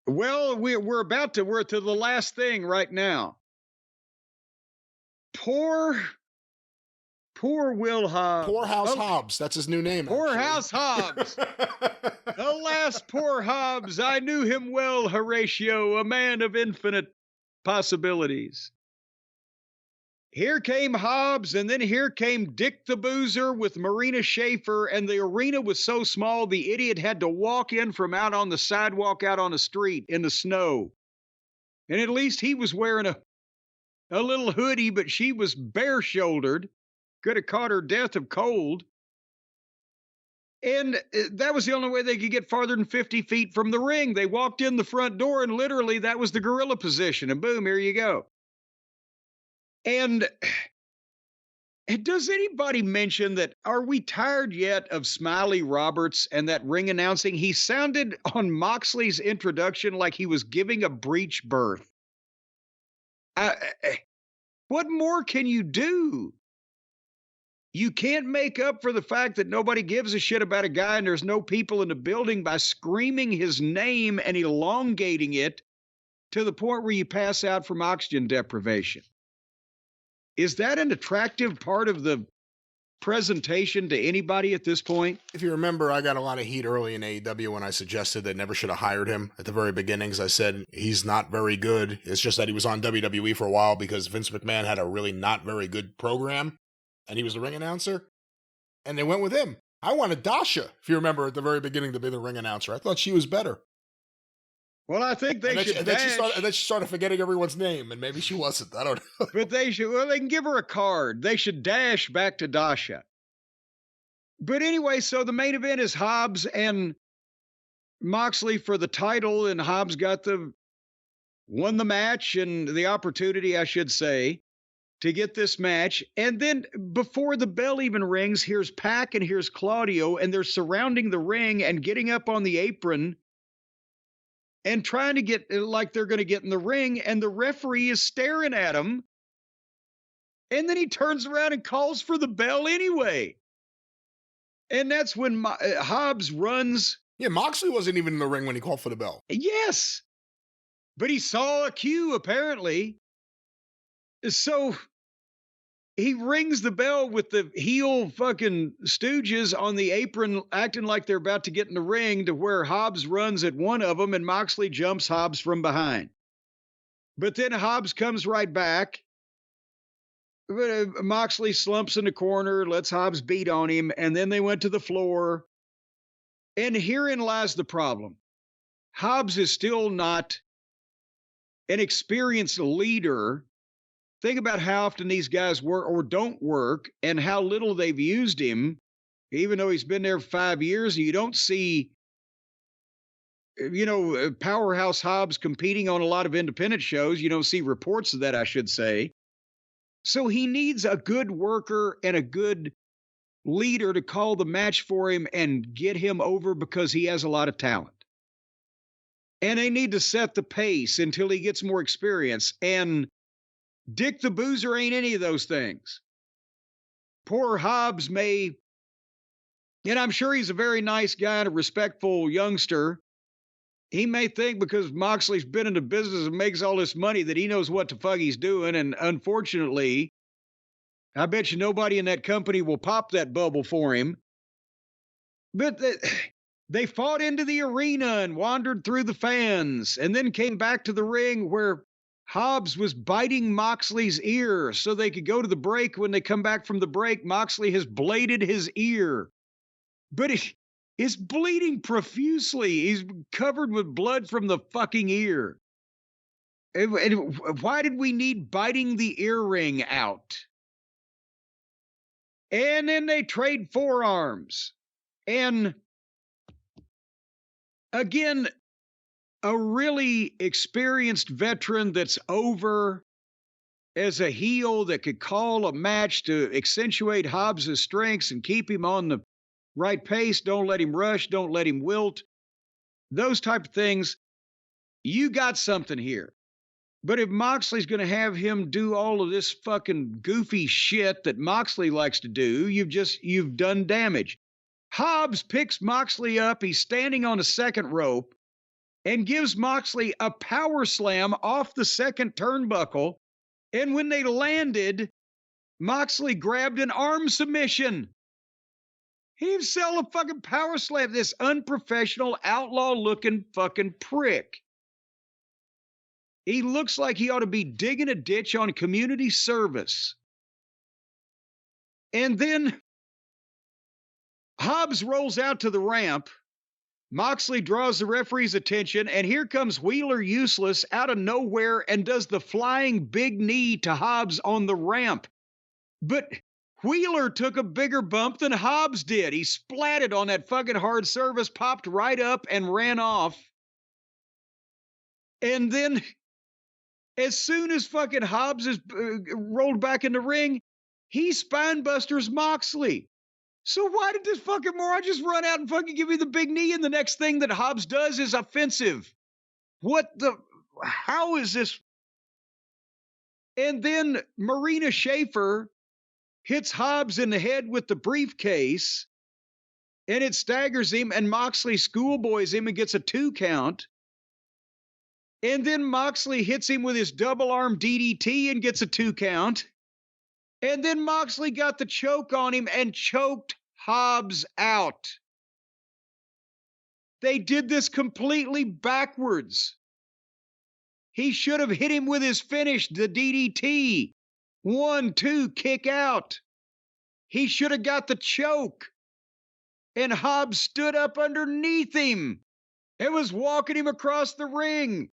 Well, we're to the last thing right now. Poor Will Hobbs. Powerhouse Hobbs. That's his new name. Powerhouse Hobbs. Alas, poor Hobbs. I knew him well, Horatio, a man of infinite possibilities. Here came Hobbs, and then here came Dick the Boozer with Marina Schaefer, and the arena was so small the idiot had to walk in from out on the sidewalk, out on the street in the snow. And at least he was wearing a little hoodie, but she was bare-shouldered. Could have caught her death of cold. And that was the only way they could get farther than 50 feet from the ring. They walked in the front door, and literally that was the gorilla position. And boom, here you go. And does anybody mention that, are we tired yet of Smiley Roberts and that ring announcing? He sounded on Moxley's introduction like he was giving a breech birth. What more can you do? You can't make up for the fact that nobody gives a shit about a guy and there's no people in the building by screaming his name and elongating it to the point where you pass out from oxygen deprivation. Is that an attractive part of the presentation to anybody at this point? If you remember, I got a lot of heat early in AEW when I suggested they never should have hired him at the very beginnings. I said, he's not very good. It's just that he was on WWE for a while because Vince McMahon had a really not very good program, and he was the ring announcer, and they went with him. I wanted Dasha, if you remember, at the very beginning to be the ring announcer. I thought she was better. Well, I think they should dash. And then she started forgetting everyone's name, and maybe she wasn't. I don't know. But they can give her a card. They should dash back to Dasha. But anyway, so the main event is Hobbs and Moxley for the title, and Hobbs won the match and the opportunity, I should say, to get this match. And then before the bell even rings, here's Pac and here's Claudio, and they're surrounding the ring and getting up on the apron and trying to get like they're going to get in the ring, and the referee is staring at them. And then he turns around and calls for the bell anyway. And that's when Hobbs runs. Yeah, Moxley wasn't even in the ring when he called for the bell. Yes. But he saw a cue, apparently. So he rings the bell with the heel fucking stooges on the apron, acting like they're about to get in the ring, to where Hobbs runs at one of them and Moxley jumps Hobbs from behind. But then Hobbs comes right back. Moxley slumps in the corner, lets Hobbs beat on him, and then they went to the floor. And herein lies the problem. Hobbs is still not an experienced leader. Think about how often these guys work or don't work and how little they've used him, even though he's been there 5 years. You don't see, Powerhouse Hobbs competing on a lot of independent shows. You don't see reports of that, I should say. So he needs a good worker and a good leader to call the match for him and get him over, because he has a lot of talent. And they need to set the pace until he gets more experience. And Dick the Boozer ain't any of those things. Poor Hobbs and I'm sure he's a very nice guy and a respectful youngster. He may think because Moxley's been in the business and makes all this money that he knows what the fuck he's doing. And unfortunately, I bet you nobody in that company will pop that bubble for him. But they fought into the arena and wandered through the fans and then came back to the ring where Hobbs was biting Moxley's ear so they could go to the break. When they come back from the break, Moxley has bladed his ear. But it's bleeding profusely. He's covered with blood from the fucking ear. And why did we need biting the earring out? And then they trade forearms. And again, a really experienced veteran that's over as a heel that could call a match to accentuate Hobbs' strengths and keep him on the right pace. Don't let him rush. Don't let him wilt. Those type of things. You got something here. But if Moxley's going to have him do all of this fucking goofy shit that Moxley likes to do, you've done damage. Hobbs picks Moxley up. He's standing on a second rope. and gives Moxley a power slam off the second turnbuckle. And when they landed, Moxley grabbed an arm submission. He didn't sell a fucking power slam, this unprofessional, outlaw-looking fucking prick. He looks like he ought to be digging a ditch on community service. And then Hobbs rolls out to the ramp. Moxley draws the referee's attention, and here comes Wheeler Useless out of nowhere and does the flying big knee to Hobbs on the ramp. But Wheeler took a bigger bump than Hobbs did. He splatted on that fucking hard service, popped right up, and ran off. And then, as soon as fucking Hobbs is rolled back in the ring, he spinebusters Moxley. So why did this fucking moron just run out and fucking give me the big knee, and the next thing that Hobbs does is offensive? How is this? And then Marina Schaefer hits Hobbs in the head with the briefcase, and it staggers him, and Moxley schoolboys him and gets a 2 count. And then Moxley hits him with his double arm DDT and gets a 2 count. And then Moxley got the choke on him and choked Hobbs out. They did this completely backwards. He should have hit him with his finish, the DDT. 1, 2, kick out. He should have got the choke. And Hobbs stood up underneath him and was walking him across the ring.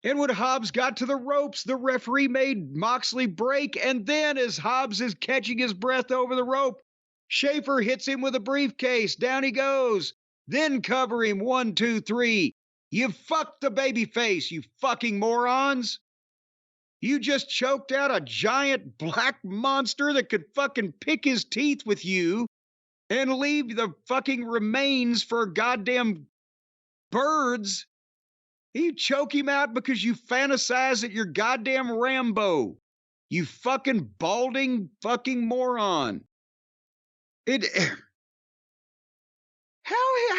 And when Hobbs got to the ropes, the referee made Moxley break. And then as Hobbs is catching his breath over the rope, Schaefer hits him with a briefcase. Down he goes. Then cover him. 1, 2, 3. You fucked the babyface, you fucking morons. You just choked out a giant black monster that could fucking pick his teeth with you and leave the fucking remains for goddamn birds. You choke him out because you fantasize that you're goddamn Rambo. You fucking balding fucking moron. How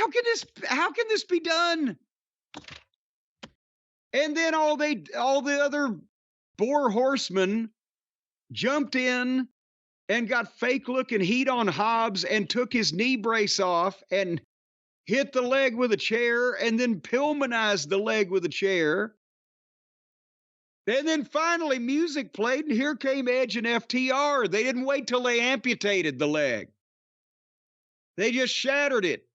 can this be done? And then all the other 4 horsemen jumped in and got fake looking heat on Hobbs and took his knee brace off and hit the leg with a chair and then Pillmanized the leg with a chair. And then finally music played and here came Edge and FTR. They didn't wait till they amputated the leg. They just shattered it.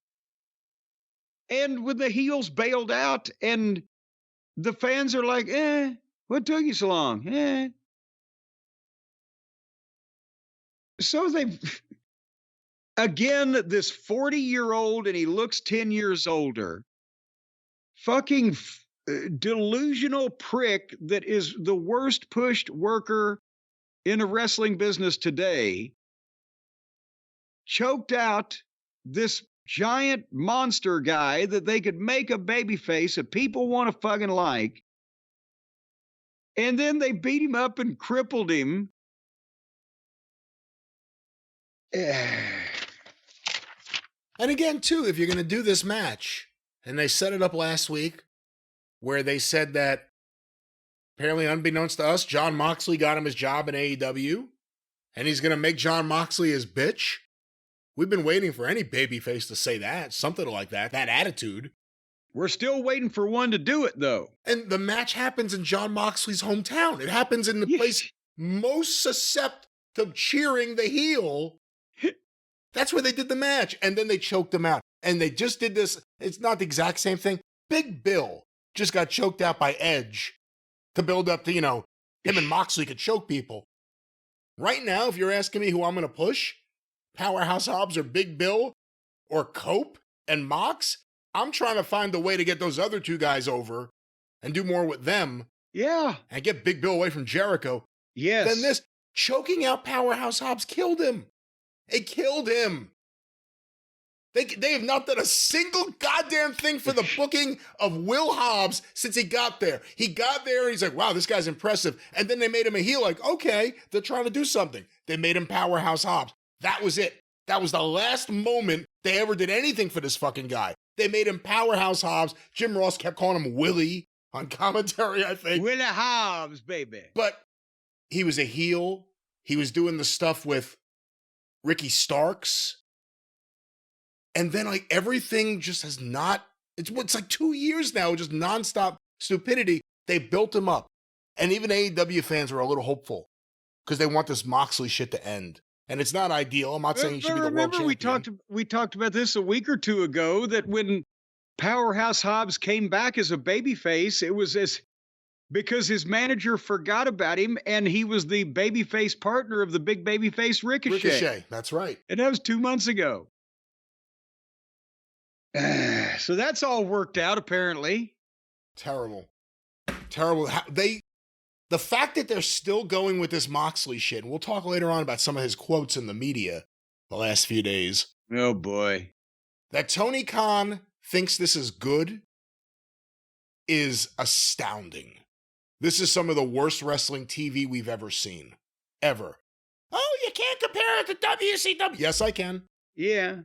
And when the heels bailed out and the fans are like, what took you so long? So again, this 40-year-old, and he looks 10 years older, fucking delusional prick that is the worst pushed worker in the wrestling business today, choked out this giant monster guy that they could make a babyface that people want to fucking like. And then they beat him up and crippled him. And again, too, if you're going to do this match, and they set it up last week, where they said that, apparently unbeknownst to us, Jon Moxley got him his job in AEW, and he's going to make Jon Moxley his bitch. We've been waiting for any babyface to say that, something like that attitude. We're still waiting for one to do it, though. And the match happens in Jon Moxley's hometown. It happens in the place most susceptible to cheering the heel. That's where they did the match. And then they choked him out. And they just did this. It's not the exact same thing. Big Bill just got choked out by Edge to build up to, him and Moxley could choke people. Right now, if you're asking me who I'm going to push, Powerhouse Hobbs or Big Bill or Cope and Mox, I'm trying to find a way to get those other 2 guys over and do more with them. Yeah. And get Big Bill away from Jericho. Yes. Then this choking out Powerhouse Hobbs killed him. It killed him. They have not done a single goddamn thing for the booking of Will Hobbs since he got there. He got there and he's like, wow, this guy's impressive. And then they made him a heel, like, okay, they're trying to do something. They made him Powerhouse Hobbs. That was it. That was the last moment they ever did anything for this fucking guy. They made him Powerhouse Hobbs. Jim Ross kept calling him Willie on commentary, I think. Willie Hobbs, baby. But he was a heel. He was doing the stuff with Ricky Starks. And then like everything just has not, it's like 2 years now, just nonstop stupidity. They built him up. And even AEW fans are a little hopeful because they want this Moxley shit to end. And it's not ideal. I'm not saying he should be the world champion. Remember we talked about this a week or two ago, that when Powerhouse Hobbs came back as a babyface, it was because his manager forgot about him, and he was the babyface partner of the big babyface Ricochet. Ricochet, that's right. And that was 2 months ago. So that's all worked out, apparently. Terrible. The fact that they're still going with this Moxley shit, and we'll talk later on about some of his quotes in the media the last few days. Oh, boy. That Tony Khan thinks this is good is astounding. This is some of the worst wrestling TV we've ever seen. Ever. Oh, you can't compare it to WCW. Yes, I can. Yeah.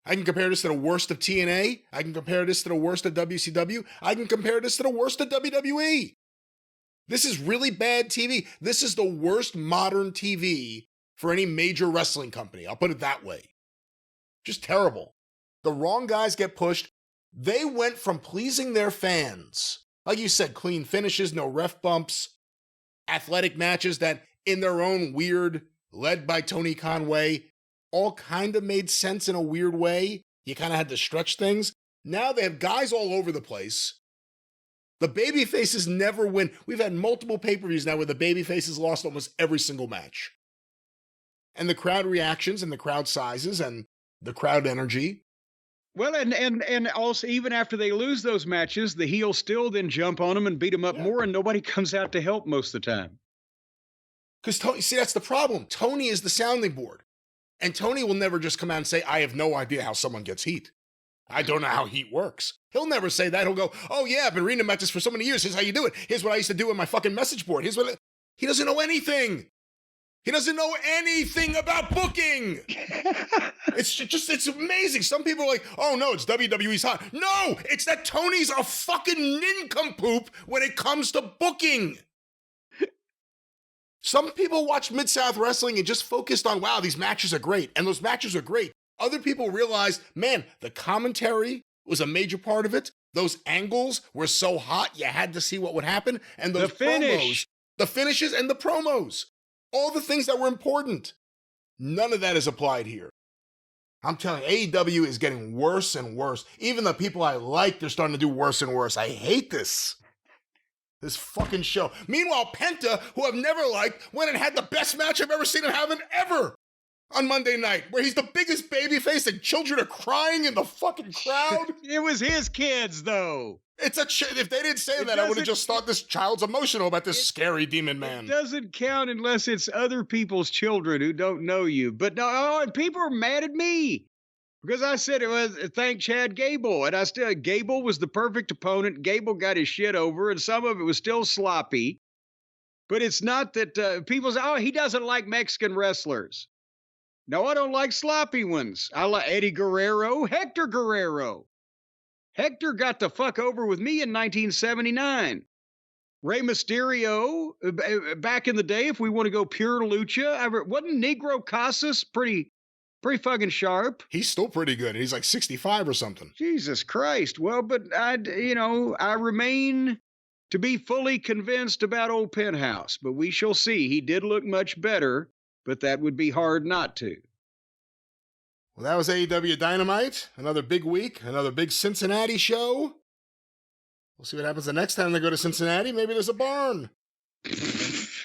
I can compare this to the worst of TNA. I can compare this to the worst of WCW. I can compare this to the worst of WWE. This is really bad TV. This is the worst modern TV for any major wrestling company. I'll put it that way. Just terrible. The wrong guys get pushed. They went from pleasing their fans, like you said, clean finishes, no ref bumps, athletic matches that in their own weird, led by Tony Khan way, all kind of made sense in a weird way. You kind of had to stretch things. Now they have guys all over the place. The babyfaces never win. We've had multiple pay-per-views now where the babyfaces lost almost every single match. And the crowd reactions and the crowd sizes and the crowd energy. Well, and also, even after they lose those matches, the heels still then jump on them and beat them up more, and nobody comes out to help most of the time. Because Tony, see, that's the problem. Tony is the sounding board. And Tony will never just come out and say, I have no idea how someone gets heat. I don't know how heat works. He'll never say that. He'll go, oh yeah, I've been reading about this for so many years. Here's how you do it. Here's what I used to do on my fucking message board. He doesn't know anything. He doesn't know anything about booking. It's amazing. Some people are like, oh no, it's WWE's hot. No, it's that Tony's a fucking nincompoop when it comes to booking. Some people watch Mid-South Wrestling and just focused on, wow, these matches are great. And those matches are great. Other people realized, man, the commentary was a major part of it. Those angles were so hot, you had to see what would happen. And those promos, the finishes and the promos, all the things that were important. None of that is applied here. I'm telling you, AEW is getting worse and worse. Even the people I like, they're starting to do worse and worse. I hate this. This fucking show. Meanwhile, Penta, who I've never liked, went and had the best match I've ever seen him have ever on Monday night, where he's the biggest babyface and children are crying in the fucking crowd. It was his kids, though. If they didn't say that, I would have just thought this child's emotional about this scary demon man. It doesn't count unless it's other people's children who don't know you. But no, people are mad at me because I said it was thank Chad Gable, and Gable was the perfect opponent. Gable got his shit over, and some of it was still sloppy. But it's not that people say, oh, he doesn't like Mexican wrestlers. No, I don't like sloppy ones. I like Eddie Guerrero, Hector Guerrero. Hector got the fuck over with me in 1979. Rey Mysterio, back in the day, if we want to go pure lucha, wasn't Negro Casas pretty fucking sharp? He's still pretty good. He's like 65 or something. Jesus Christ. Well, but I remain to be fully convinced about old Penthouse, but we shall see. He did look much better, but that would be hard not to. Well, that was AEW Dynamite. Another big week, another big Cincinnati show. We'll see what happens the next time they go to Cincinnati. Maybe there's a barn.